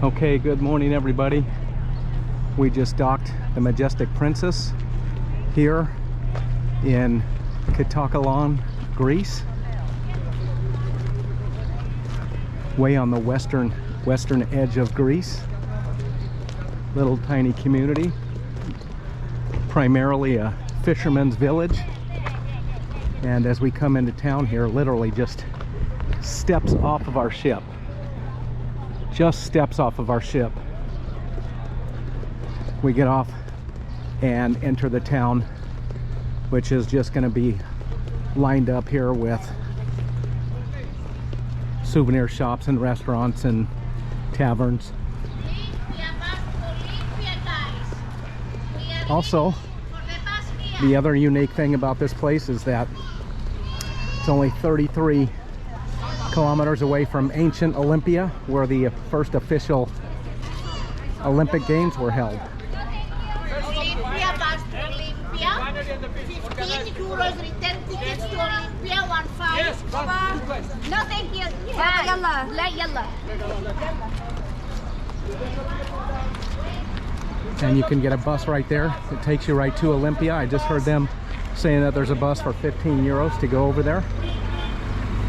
Okay, good morning everybody. We just docked the Majestic Princess here in Katakolon, Greece. Way on the western edge of Greece. Little tiny community. Primarily a fisherman's village. And as we come into town here, literally just steps off of our ship. Just steps off of our ship. We get off and enter the town, which is just going to be lined up here with souvenir shops and restaurants and taverns. Also, the other unique thing about this place is that it's only 33 kilometers away from ancient Olympia, where the first official Olympic Games were held. Olympia, bus to Olympia. 15 euros return tickets to Olympia, 1.5. Yes, No, thank you. يلا لا يلا. And you can get a bus right there. It takes you right to Olympia. I just heard them saying that there's a bus for 15 euros to go over there.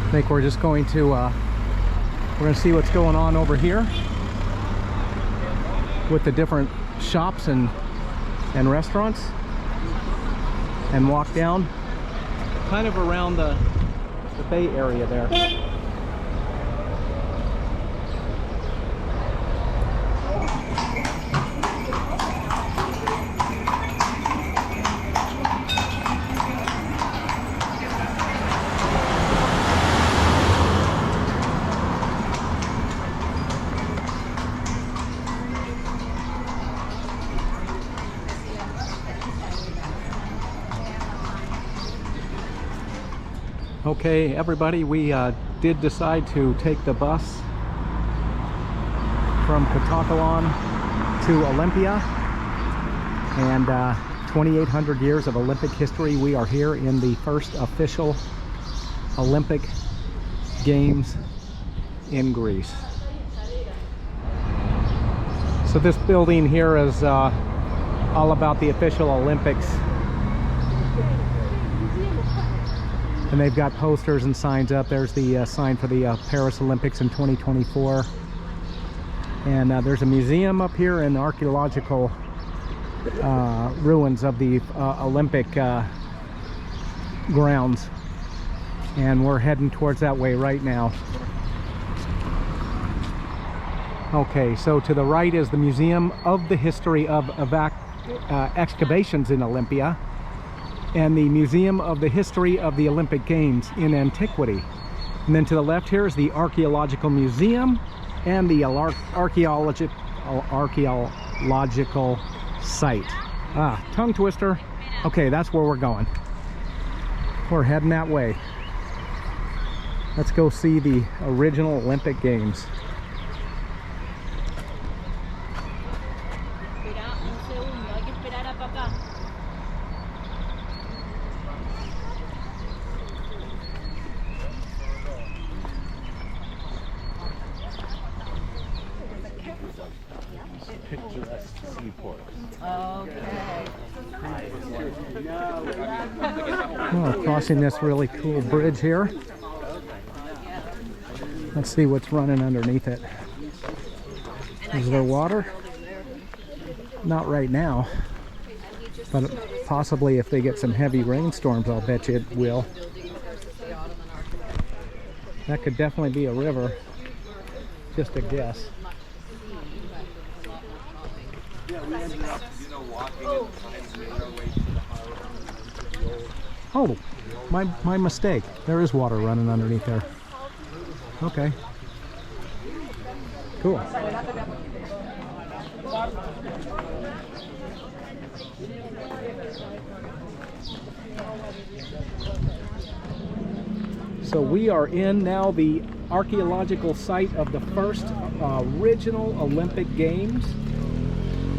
I think we're just going to we're going to see what's going on over here with the different shops and restaurants, and walk down kind of around the bay area there. Okay, everybody, we did decide to take the bus from Katakolon to Olympia, and 2,800 years of Olympic history. We are here in the first official Olympic Games in Greece. So this building here is all about the official Olympics. And they've got posters and signs up. There's the sign for the Paris Olympics in 2024. And there's a museum up here and archaeological ruins of the Olympic grounds. And we're heading towards that way right now. Okay, so to the right is the Museum of the History of Excavations in Olympia, and the Museum of the History of the Olympic Games in Antiquity. And then to the left here is the Archaeological Museum and the archaeological site. Ah, tongue twister. Okay, that's where we're going. We're heading that way. Let's go see the original Olympic Games. Picturesque seaport. Oh, crossing this really cool bridge here. Let's see what's running underneath it. Is there water? Not right now, but possibly if they get some heavy rainstorms, I'll bet you it will. That could definitely be a river, just a guess. Oh, my mistake. There is water running underneath there. Okay. Cool. So we are in now the archaeological site of the first original Olympic Games,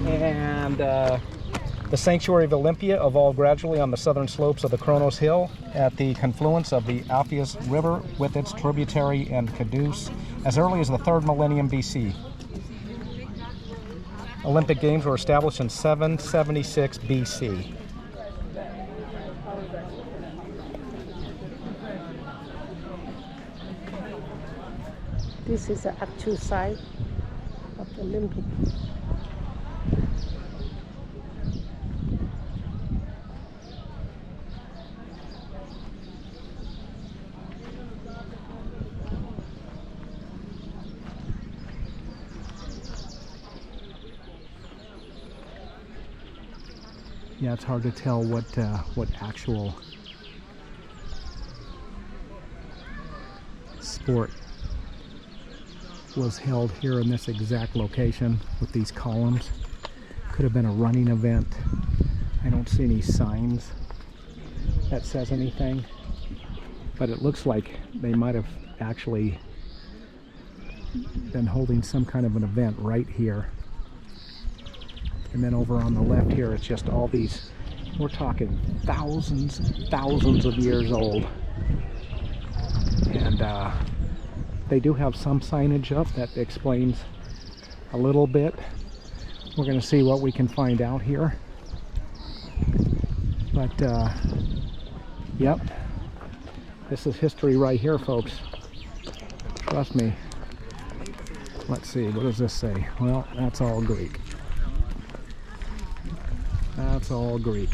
and the sanctuary of Olympia evolved gradually on the southern slopes of the Kronos Hill at the confluence of the Alpheus River with its tributary and Cadus as early as the 3rd millennium BC. Olympic Games were established in 776 BC. This is the actual site of the Olympic. Yeah, it's hard to tell what actual sport was held here in this exact location with these columns. Could have been a running event. I don't see any signs that says anything, but it looks like they might have actually been holding some kind of an event right here. And then over on the left here, it's just all these, we're talking thousands and thousands of years old. And they do have some signage up that explains a little bit. We're going to see what we can find out here. But, yep, this is history right here, folks. Trust me. Let's see, what does this say? Well, that's all Greek. That's all Greek.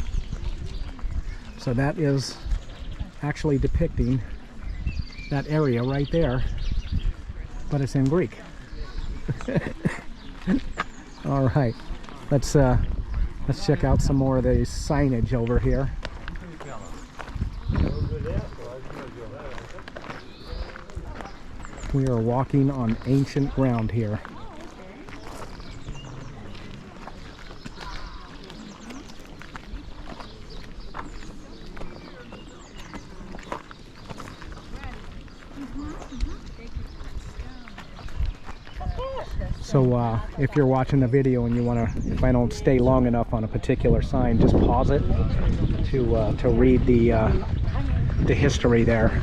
So that is actually depicting that area right there, but it's in Greek. All right, let's check out some more of the signage over here. We are walking on ancient ground here. So if you're watching the video and you want to, if I don't stay long enough on a particular sign, just pause it to read the history there.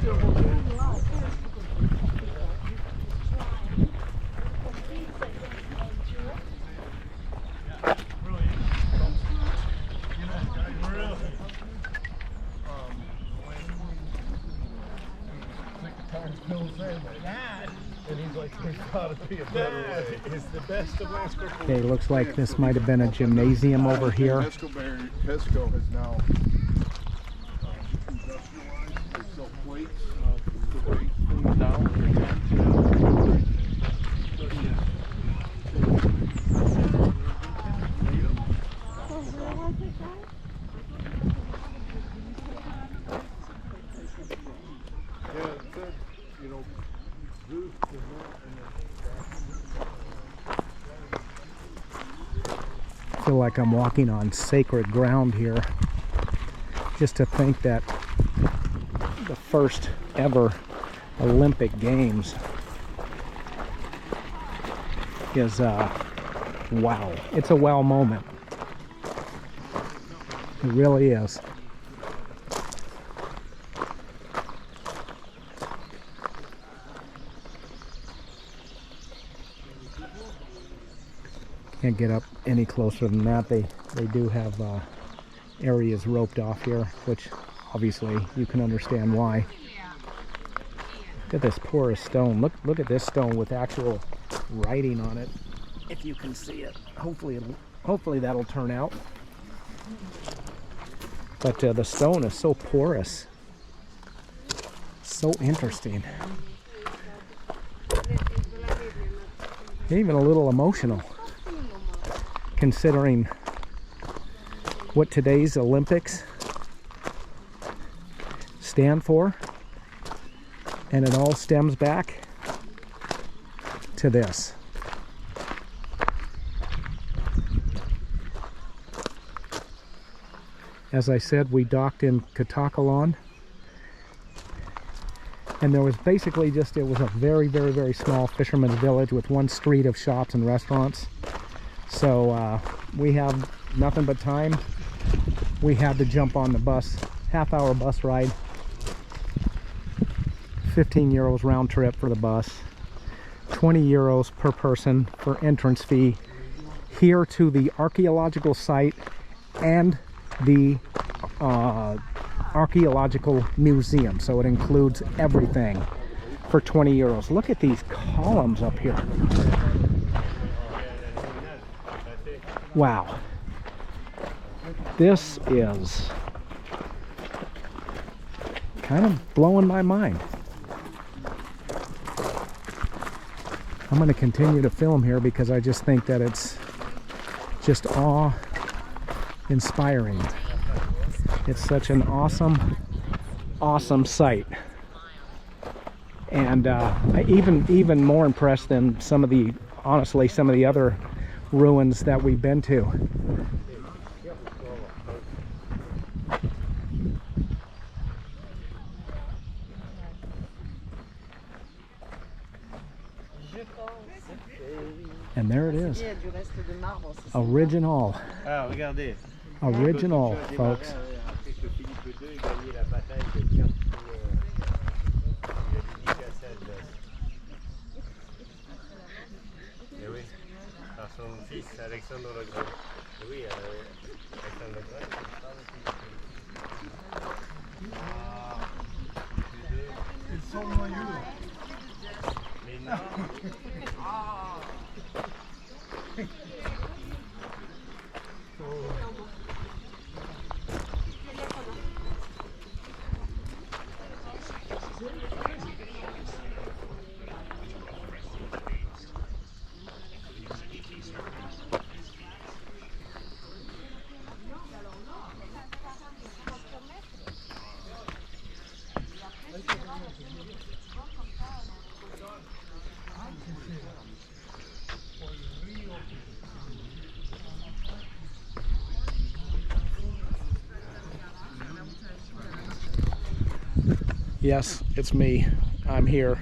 Okay, looks like this might have been a gymnasium over here. Pesco has now industrialized. They sell plates to weight things down. Yeah, it said, you know, Zeus is not in the I feel like I'm walking on sacred ground here. Just to think that the first ever Olympic Games is wow. It's a wow moment. It really is. Can't get up any closer than that. They do have areas roped off here, which obviously you can understand why. Look at this porous stone. Look at this stone with actual writing on it. If you can see it, hopefully that'll turn out. But the stone is so porous, so interesting, even a little emotional, considering what today's Olympics stand for, and it all stems back to this. As I said, we docked in Katakolon, and there was basically just, it was a very, very, very small fisherman's village with one street of shops and restaurants. So we have nothing but time. We had to jump on the bus, half-hour bus ride, 15 euros round trip for the bus, 20 euros per person for entrance fee here to the archaeological site and the archaeological museum. So it includes everything for 20 euros. Look at these columns up here. Wow. This is kind of blowing my mind. I'm going to continue to film here because I just think that it's just awe-inspiring. It's such an awesome, awesome site. And even more impressed than honestly, some of the other ruins that we've been to. And there it is. Original. Ah, regardez. Original, folks. Yes, it's me. I'm here.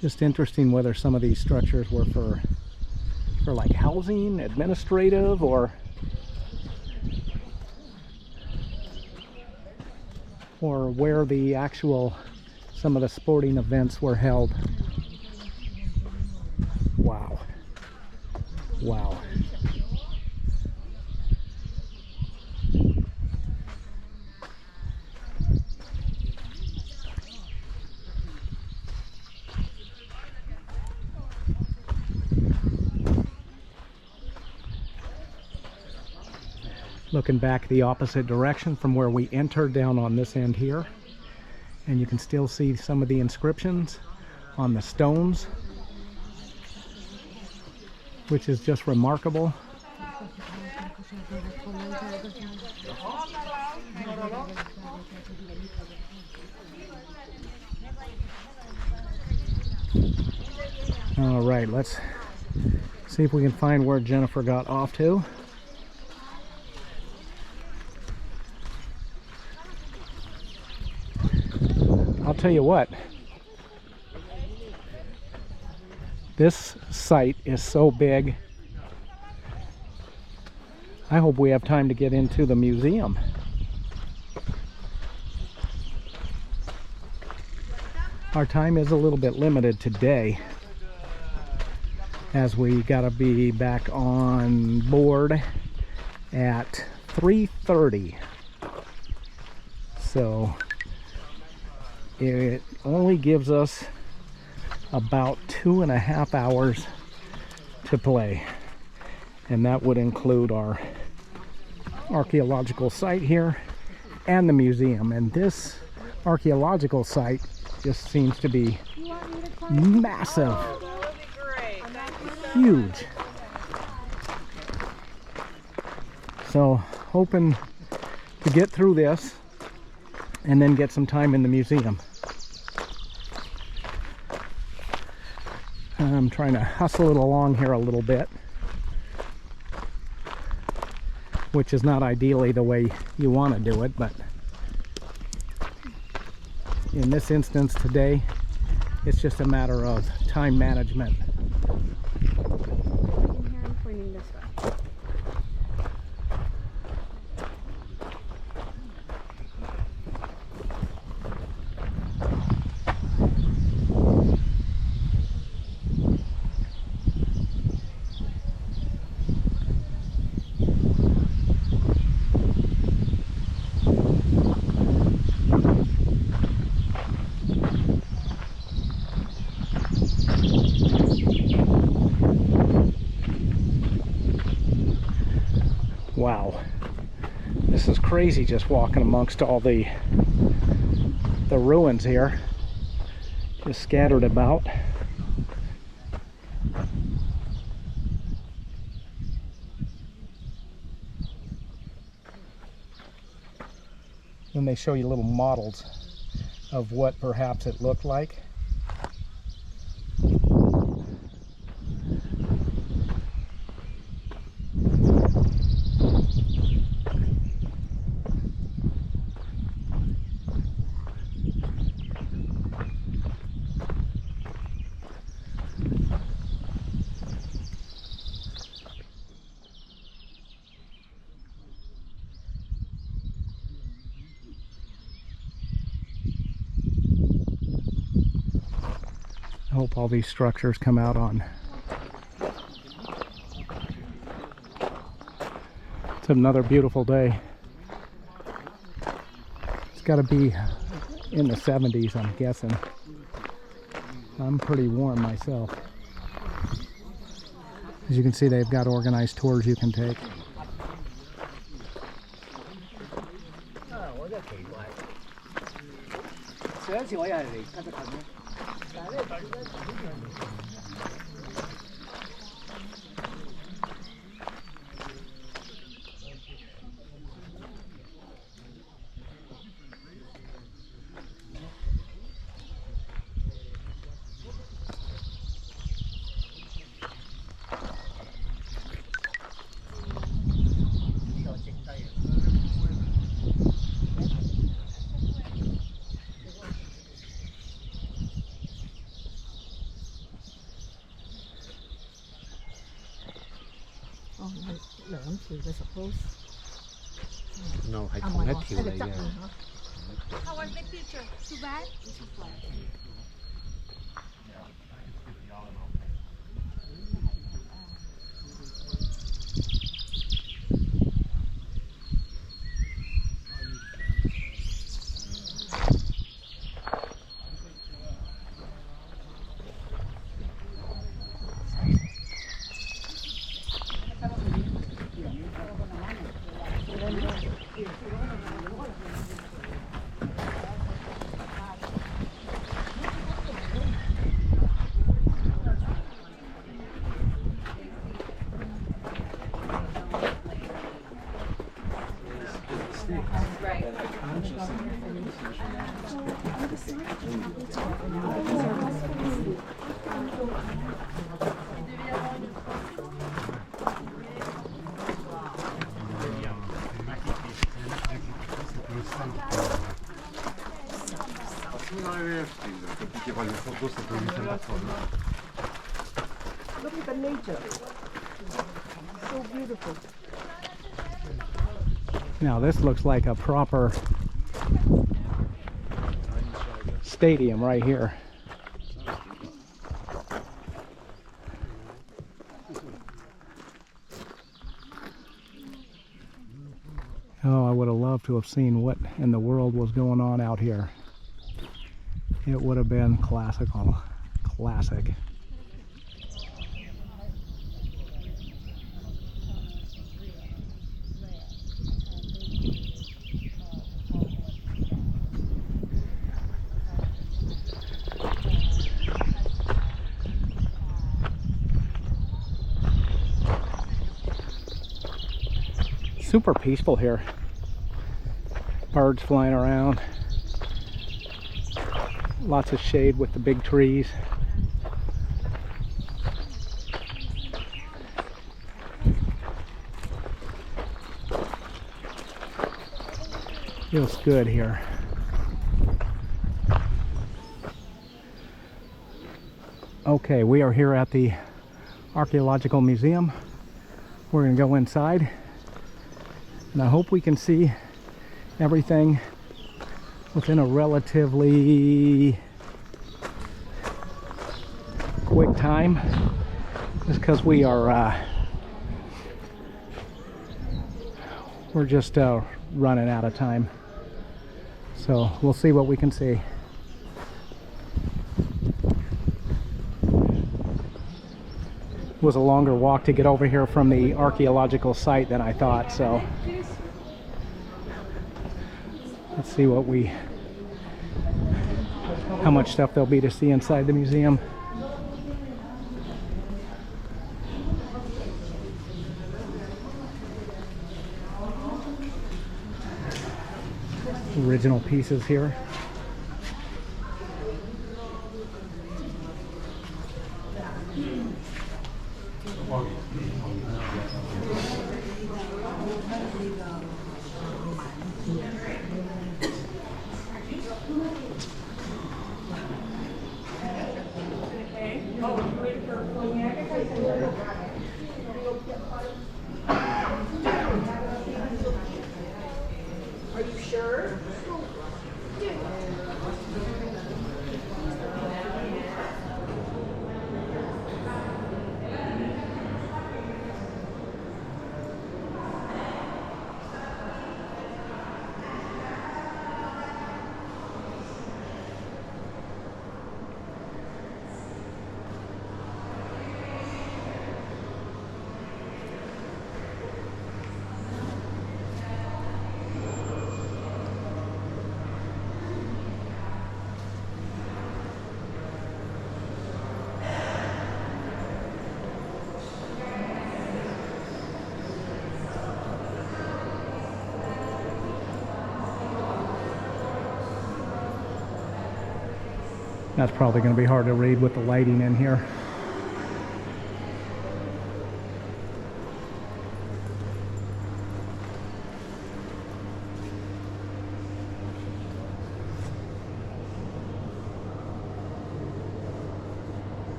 Just interesting whether some of these structures were for like housing, administrative, or where the actual some of the sporting events were held. Wow. Wow. Looking back the opposite direction from where we entered down on this end here, and you can still see some of the inscriptions on the stones, which is just remarkable. All right, let's see if we can find where Jennifer got off to. I'll tell you what, this site is so big. I hope we have time to get into the museum. Our time is a little bit limited today, as we gotta be back on board at 3:30. So it only gives us about 2.5 hours to play, and that would include our archaeological site here and the museum. And this archaeological site just seems to be massive, huge. So hoping to get through this and then get some time in the museum. I'm trying to hustle it along here a little bit, which is not ideally the way you want to do it, but in this instance today, it's just a matter of time management. Pointing this way. Wow, this is crazy just walking amongst all the ruins here, just scattered about. Then they show you little models of what perhaps it looked like. I hope all these structures come out on. It's another beautiful day. It's got to be in the 70s, I'm guessing. I'm pretty warm myself. As you can see, they've got organized tours you can take. No, 係同一條嚟嘅。 How was the picture? Too bad? Look at the nature. So beautiful. Now this looks like a proper stadium right here. Oh, I would have loved to have seen what in the world was going on out here. It would have been classic. Super peaceful here. Birds flying around. Lots of shade with the big trees. Feels good here. Okay, we are here at the Archaeological Museum. We're going to go inside, and I hope we can see everything within a relatively quick time, just because we are we're just running out of time. So we'll see what we can see. It was a longer walk to get over here from the archaeological site than I thought, so let's see how much stuff there'll be to see inside the museum. Original pieces here. Are you sure? That's probably going to be hard to read with the lighting in here.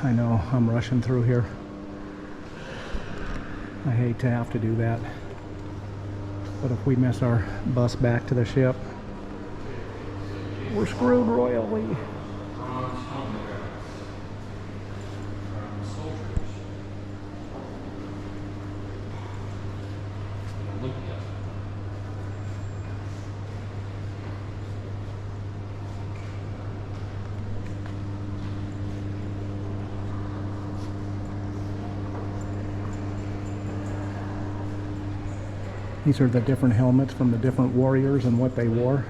I know, I'm rushing through here. I hate to have to do that. But if we miss our bus back to the ship, we're screwed royally. These are the different helmets from the different warriors and what they wore.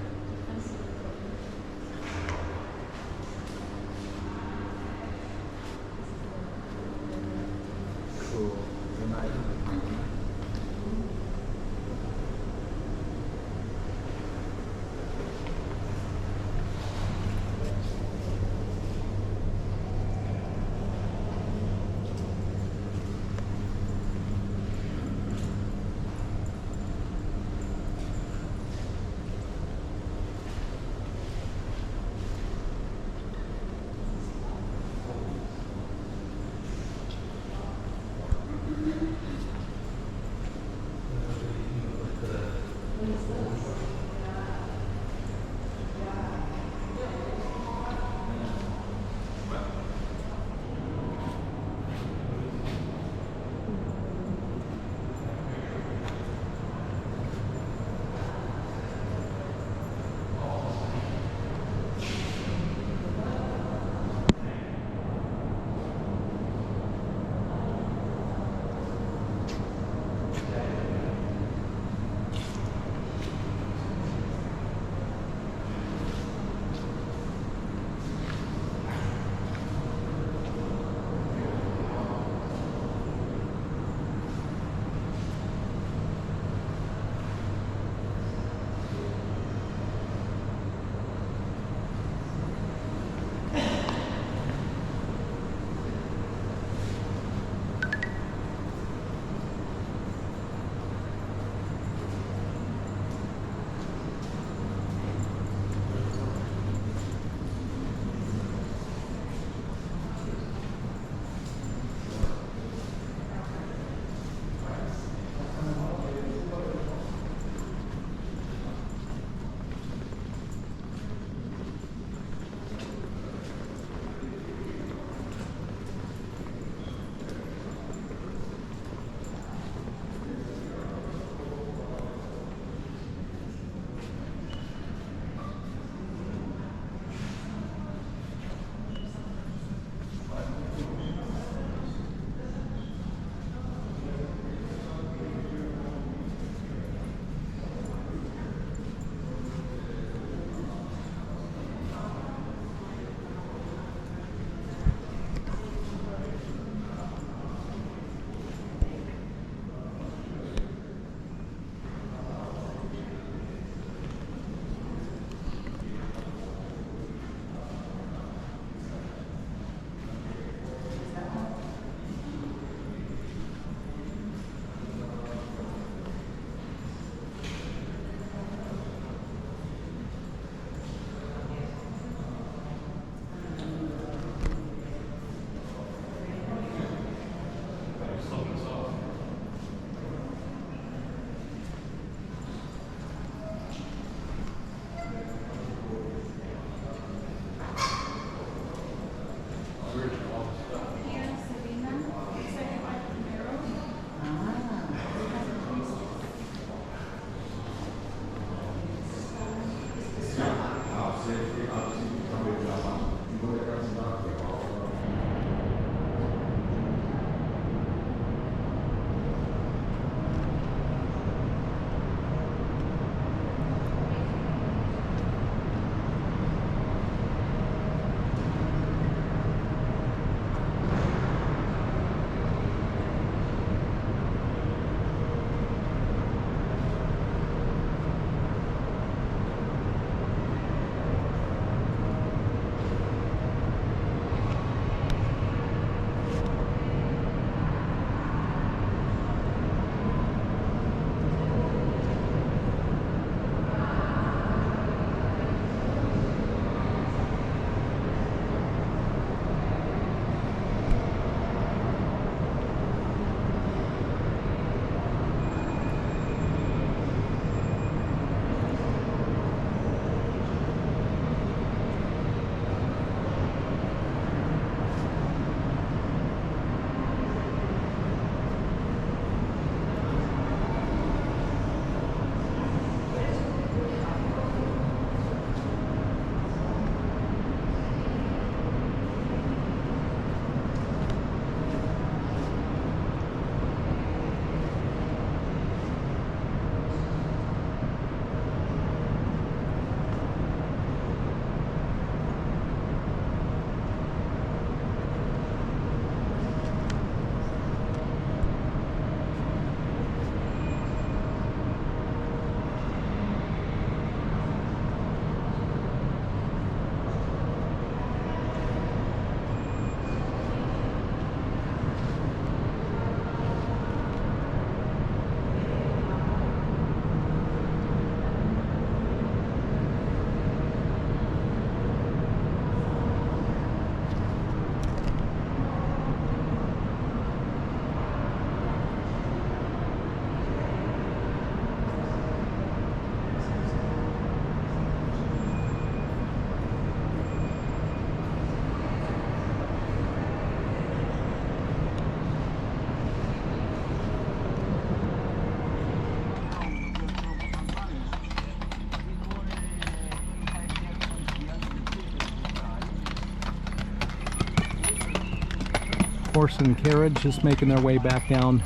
horse and carriage just making their way back down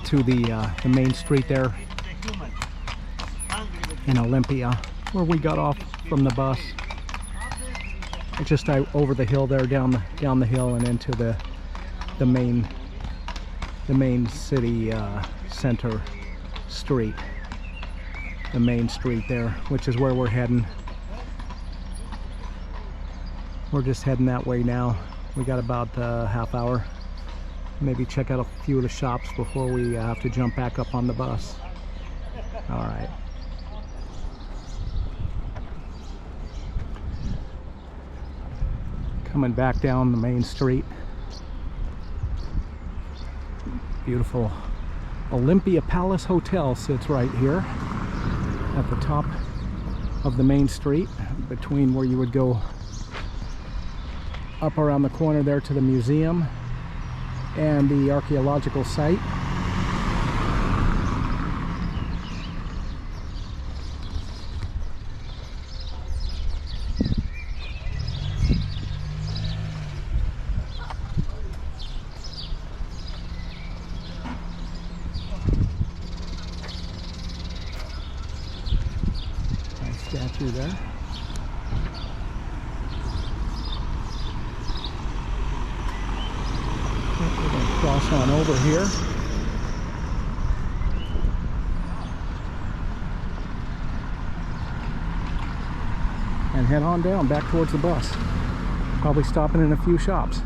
to the main street there in Olympia, where we got off from the bus. Just over the hill there, down the hill and into the main city center street. The main street there, which is where we're heading. We're just heading that way now. We got about a half hour. Maybe check out a few of the shops before we have to jump back up on the bus. All right. Coming back down the main street. Beautiful Olympia Palace Hotel sits right here at the top of the main street, between where you would go up around the corner there to the museum and the archaeological site. Nice statue there. We're going to cross on over here. And head on down back towards the bus. Probably stopping in a few shops.